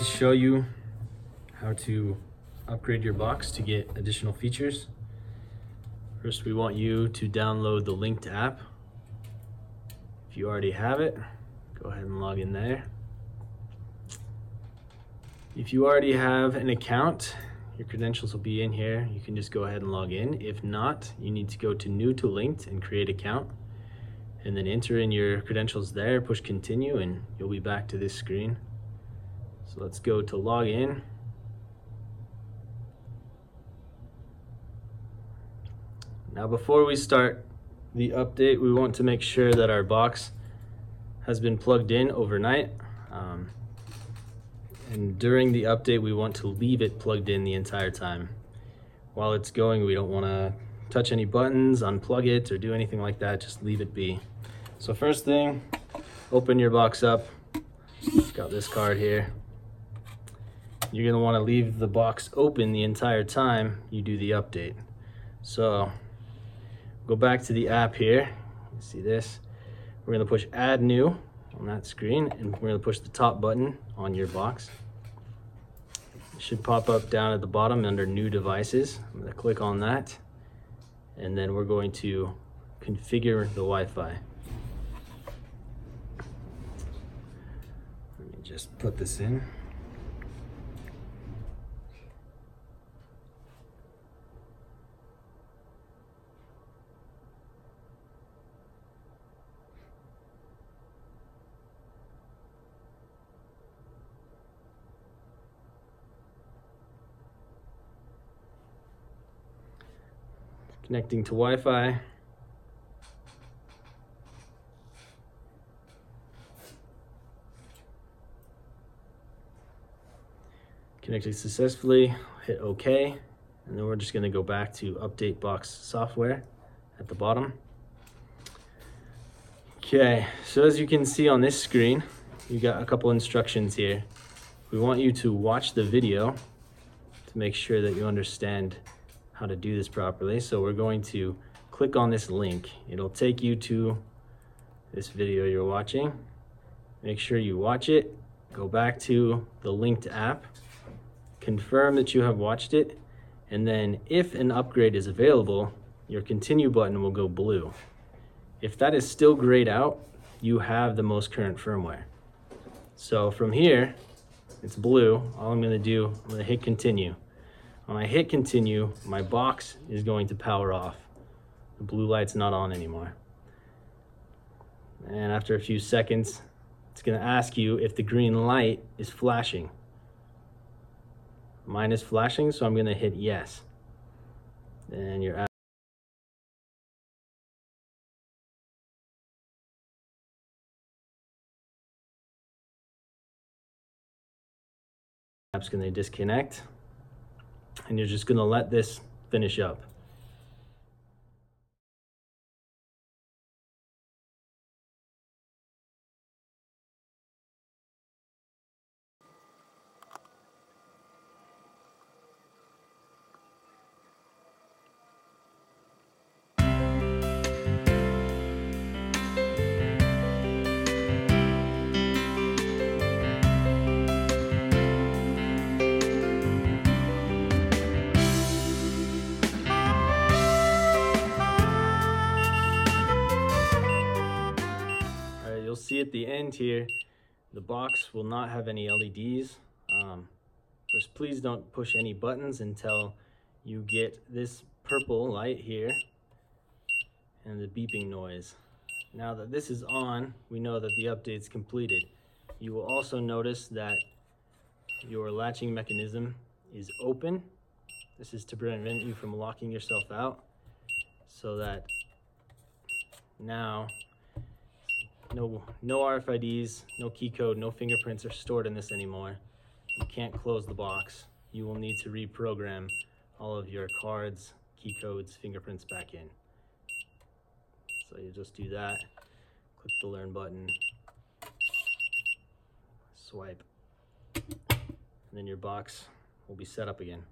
to show you how to upgrade your box to get additional features. First, we want you to download the linked app. If you already have it, go ahead and log in there. If you already have an account, your credentials will be in here. You can just go ahead and log in. If not, you need to go to New to Linked and create account, and then enter in your credentials there, push continue, and you'll be back to this screen. So let's go to log in. Now before we start the update, we want to make sure that our box has been plugged in overnight. And during the update, we want to leave it plugged in the entire time. While it's going, we don't want to touch any buttons, unplug it, or do anything like that. Just leave it be. So first thing, open your box up. It's got this card here. You're going to want to leave the box open the entire time you do the update. So go back to the app here. You see this? We're going to push add new on that screen, and we're going to push the top button on your box. It should pop up down at the bottom under new devices. I'm going to click on that, and then we're going to configure the Wi-Fi. Let me just put this in. Connecting to Wi-Fi. Connected successfully, hit OK, and then we're just going to go back to update box software at the bottom. Okay, so as you can see on this screen, you got a couple instructions here. We want you to watch the video to make sure that you understand how to do this properly. So we're going to click on this link. It'll take you to this video you're watching. Make sure you watch it. Go back to the linked app. Confirm that you have watched it. And then if an upgrade is available, your continue button will go blue. If that is still grayed out, you have the most current firmware. So from here, it's blue. All I'm going to do, I'm going to hit continue. When I hit continue, my box is going to power off. The blue light's not on anymore. And after a few seconds, it's going to ask you if the green light is flashing. Mine is flashing, so I'm going to hit yes. And your app's going to disconnect. And you're just going to let this finish up. You'll see at the end here, the box will not have any LEDs. Just please don't push any buttons until you get this purple light here and the beeping noise. Now that this is on, we know that the update's completed. You will also notice that your latching mechanism is open. This is to prevent you from locking yourself out, so that now no RFIDs, no key code, no fingerprints are stored in this anymore. You can't close the box. You will need to reprogram all of your cards, key codes, fingerprints back in. So you just do that, click the learn button, swipe, and then your box will be set up again.